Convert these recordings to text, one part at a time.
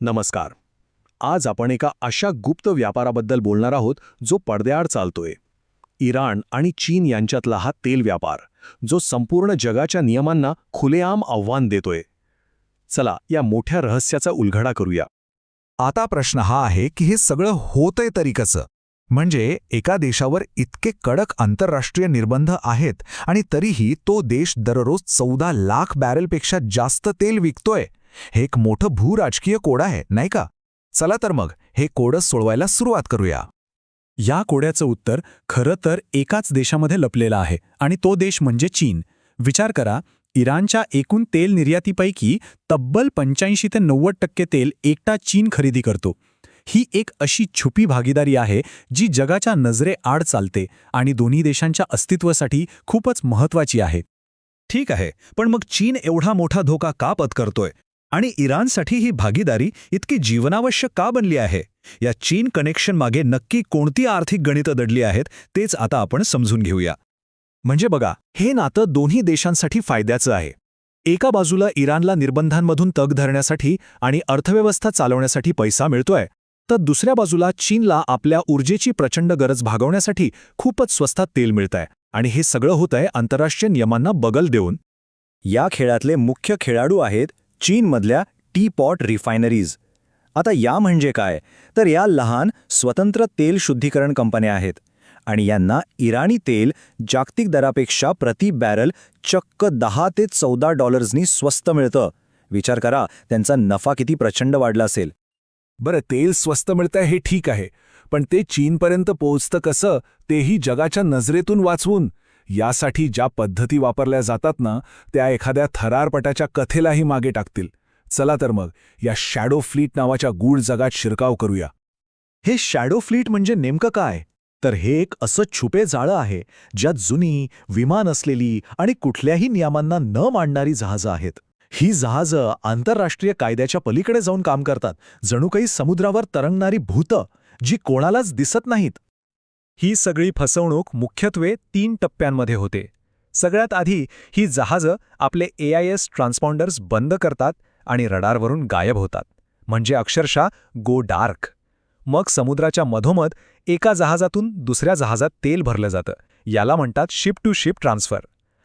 नमस्कार. आज आपण एका अशा गुप्त व्यापाराबद्दल बोलणार आहोत जो पडद्याआड चालतोय. इराण आणि चीन यांच्यातला हा तेल व्यापार, जो संपूर्ण जगाच्या नियमांना खुलेआम आव्हान देतोय. चला या मोठ्या रहस्याचा उलगडा करूया. आता प्रश्न हा आहे की हे सगळं होतंय तरी कसं? म्हणजे एका देशावर इतके कडक आंतरराष्ट्रीय निर्बंध आहेत आणि तरीही तो देश दररोज 14 लाख बॅरलपेक्षा जास्त तेल विकतोय. हे एक मोठं भूराजकीय कोड आहे, नाही का? चला तर मग हे कोडच सोडवायला सुरुवात करूया. या कोड्याचं उत्तर खरं तर एकाच देशामध्ये लपलेलं आहे आणि तो देश म्हणजे चीन. विचार करा, इराणच्या एकूण तेल निर्यातीपैकी तब्बल 85 ते 90% तेल एकटा चीन खरेदी करतो. ही एक अशी छुपी भागीदारी आहे जी जगाच्या नजरेआड चालते आणि दोन्ही देशांच्या अस्तित्वासाठी खूपच महत्त्वाची आहे. ठीक आहे, पण मग चीन एवढा मोठा धोका का पत्करतोय आणि इराणसाठी ही भागीदारी इतकी जीवनावश्यक का बनली आहे? या चीन कनेक्शन मागे नक्की कोणती आर्थिक गणितं दडली आहेत तेच आता आपण समजून घेऊया. म्हणजे बघा, हे नातं दोन्ही देशांसाठी फायद्याचं आहे. एका बाजूला इराणला निर्बंधांमधून तग धरण्यासाठी आणि अर्थव्यवस्था चालवण्यासाठी पैसा मिळतोय, तर दुसऱ्या बाजूला चीनला आपल्या ऊर्जेची प्रचंड गरज भागवण्यासाठी खूपच स्वस्तात तेल मिळतंय. आणि हे सगळं होतंय आंतरराष्ट्रीय नियमांना बगल देऊन. या खेळातले मुख्य खेळाडू आहेत चीनमधल्या टी-पॉट रिफायनरीज. आता या म्हणजे काय, तर या लहान स्वतंत्र तेल शुद्धीकरण कंपन्या आहेत आणि यांना इराणी तेल जागतिक दरापेक्षा प्रति बॅरल चक्क 10 ते 14 डॉलर्सनी स्वस्त मिळतं. विचार करा, त्यांचा नफा किती प्रचंड वाढला असेल. बरं, तेल स्वस्त मिळतंय हे ठीक आहे, पण ते चीनपर्यंत पोहोचतं कसं, तेही जगाच्या नजरेतून वाचवून? यासाठी ज्या पद्धती वापरल्या जातात ना, त्या एखाद्या थरारपटाच्या कथेलाही मागे टाकतील. चला तर मग या शॅडो फ्लीट नावाच्या गूढ जगात शिरकाव करूया. हे शॅडो फ्लीट म्हणजे नेमकं काय? तर हे एक असं छुपे जाळं आहे ज्यात जुनी, विमान असलेली आणि कुठल्याही नियमांना न मांडणारी जहाजं आहेत. ही जहाजं आंतरराष्ट्रीय कायद्याच्या पलीकडे जाऊन काम करतात, जणू काही समुद्रावर तरंगणारी भूतं जी कोणालाच दिसत नाहीत. ही सगळी फसवणूक मुख्यत्वे 3 टप्प्यांमध्ये होते. सगळ्यात आधी ही जहाजं आपले AIS ट्रान्सपॉन्डर्स बंद करतात आणि रडारवरून गायब होतात, म्हणजे अक्षरशः गो डार्क. मग समुद्राच्या मधोमध एका जहाजातून दुसऱ्या जहाजात तेल भरलं जातं. याला म्हणतात शिप टू शिप ट्रान्सफर.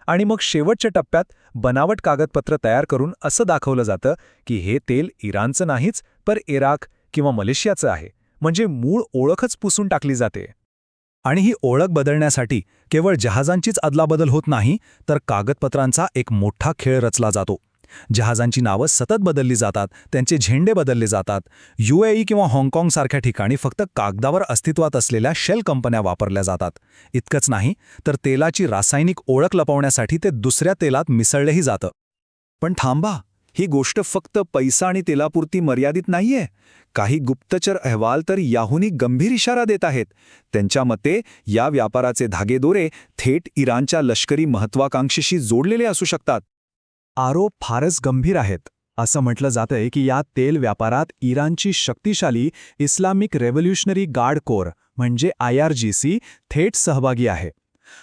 आणि मग शेवटच्या टप्प्यात बनावट कागदपत्र तयार करून असं दाखवलं जातं की हे तेल इराणचं नाहीच, पर इराक किंवा मलेशियाचं आहे. म्हणजे मूळ ओळखच पुसून टाकली जाते. आणि ही ओळख बदलण्यासाठी केवळ जहाजांचीच अदलाबदल होत नाही, तर कागदपत्रांचा एक मोठा खेळ रचला जातो. जहाजांची नावं सतत बदलली जातात, त्यांचे झेंडे बदलले जातात. UAE किंवा हाँगकाँगसारख्या ठिकाणी फक्त कागदावर अस्तित्वात असलेल्या शेल कंपन्या वापरल्या जातात. इतकंच नाही, तर तेलाची रासायनिक ओळख लपवण्यासाठी ते दुसऱ्या तेलात मिसळलेही जातं. पण थांबा, ही गोष्ट फक्त पैसा आणि तेलापुरती मर्यादित नाहीये. काही गुप्तचर अहवाल तर याहूनही गंभीर इशारा देत आहेत. त्यांच्या मते या व्यापाराचे धागेदोरे थेट इराणच्या लष्करी महत्वाकांक्षेशी जोडलेले असू शकतात. आरोप फारच गंभीर आहेत. असं म्हटलं जातंय की या तेल व्यापारात इराणची शक्तिशाली इस्लामिक रेव्होल्युशनरी गार्ड कोर म्हणजे IRGC थेट सहभागी आहे.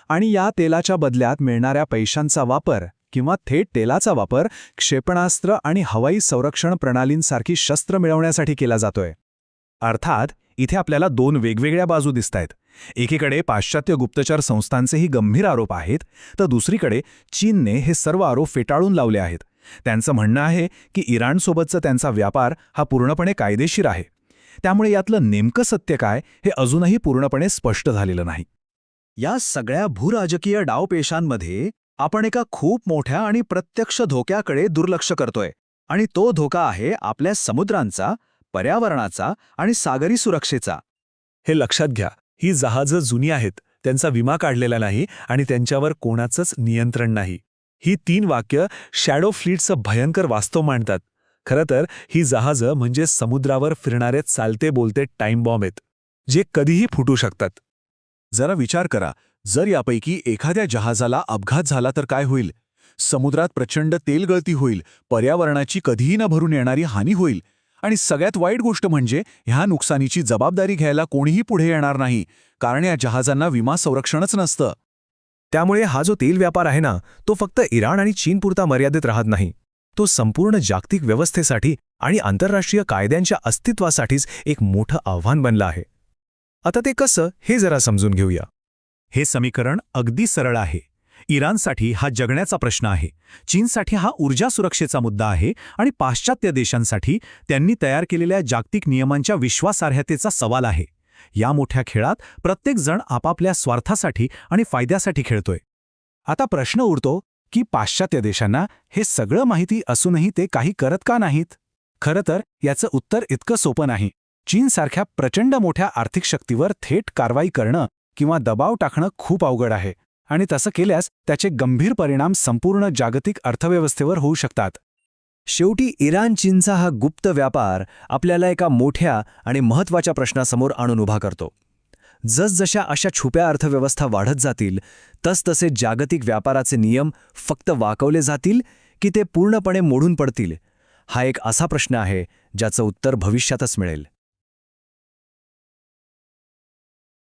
आणि या तेलाच्या बदल्यात मिळणाऱ्या पैशांचा वापर किंवा थेट तेलाचा वापर क्षेपणास्त्र आणि हवाई संरक्षण प्रणालींसारखी शस्त्र मिळवण्यासाठी केला जातोय. अर्थात इथे आपल्याला 2 वेगवेगळ्या बाजू दिसतायत. एकीकडे पाश्चात्य गुप्तचर संस्थांचेही गंभीर आरोप आहेत, तर दुसरीकडे चीनने हे सर्व आरोप फेटाळून लावले आहेत. त्यांचं म्हणणं आहे की इराणसोबतचा त्यांचा व्यापार हा पूर्णपणे कायदेशीर आहे. त्यामुळे यातलं नेमकं सत्य काय हे अजूनही पूर्णपणे स्पष्ट झालेलं नाही. या सगळ्या भूराजकीय डावपेशांमध्ये आपण एका खूप मोठ्या आणि प्रत्यक्ष धोक्याकडे दुर्लक्ष करतोय. आणि तो धोका आहे आपल्या समुद्रांचा, पर्यावरणाचा आणि सागरी सुरक्षेचा. हे लक्षात घ्या, ही जहाजं जुनी आहेत, त्यांचा विमा काढलेला नाही आणि त्यांच्यावर कोणाचंच नियंत्रण नाही. ही 3 वाक्य शॅडो फ्लीटचं भयंकर वास्तव मांडतात. खरं तर ही जहाजं म्हणजे समुद्रावर फिरणारे चालते बोलते टाईम बॉम्ब आहेत, जे कधीही फुटू शकतात. जरा विचार करा, जर यापैकी एखाद्या जहाजाला अपघात झाला तर काय होईल? समुद्रात प्रचंड तेलगळती होईल, पर्यावरणाची कधीही न भरून येणारी हानी होईल. आणि सगळ्यात वाईट गोष्ट म्हणजे ह्या नुकसानीची जबाबदारी घ्यायला कोणीही पुढे येणार नाही, कारण या जहाजांना विमा संरक्षणच नसतं. त्यामुळे हा जो तेल व्यापार आहे ना, तो फक्त इराण आणि चीनपुरता मर्यादित राहत नाही. तो संपूर्ण जागतिक व्यवस्थेसाठी आणि आंतरराष्ट्रीय कायद्यांच्या अस्तित्वासाठीच एक मोठं आव्हान बनलं आहे. आता ते कसं हे जरा समजून घेऊया. हे समीकरण अगदी सरळ आहे. इराणसाठी हा जगण्याचा प्रश्न आहे, चीनसाठी हा ऊर्जा सुरक्षेचा मुद्दा आहे आणि पाश्चात्य देशांसाठी त्यांनी तयार केलेल्या जागतिक नियमांच्या विश्वासार्हतेचा सवाल आहे. या मोठ्या खेळात प्रत्येक जण आपापल्या स्वार्थासाठी आणि फायद्यासाठी खेळतोय. आता प्रश्न उरतो की पाश्चात्य देशांना हे सगळं माहिती असूनही ते काही करत का नाहीत? खरं तर याचं उत्तर इतकं सोपं नाही. चीनसारख्या प्रचंड मोठ्या आर्थिक शक्तीवर थेट कारवाई करणं किंवा दबाव टाकणं खूप अवघड आहे, आणि तसं केल्यास त्याचे गंभीर परिणाम संपूर्ण जागतिक अर्थव्यवस्थेवर होऊ शकतात. शेवटी इराण चीनचा हा गुप्त व्यापार आपल्याला एका मोठ्या आणि महत्त्वाच्या प्रश्नासमोर आणून उभा करतो. जसजशा अशा छुप्या अर्थव्यवस्था वाढत जातील तसतसे जागतिक व्यापाराचे नियम फक्त वाकवले जातील की ते पूर्णपणे मोडून पडतील, हा एक असा प्रश्न आहे ज्याचं उत्तर भविष्यातच मिळेल.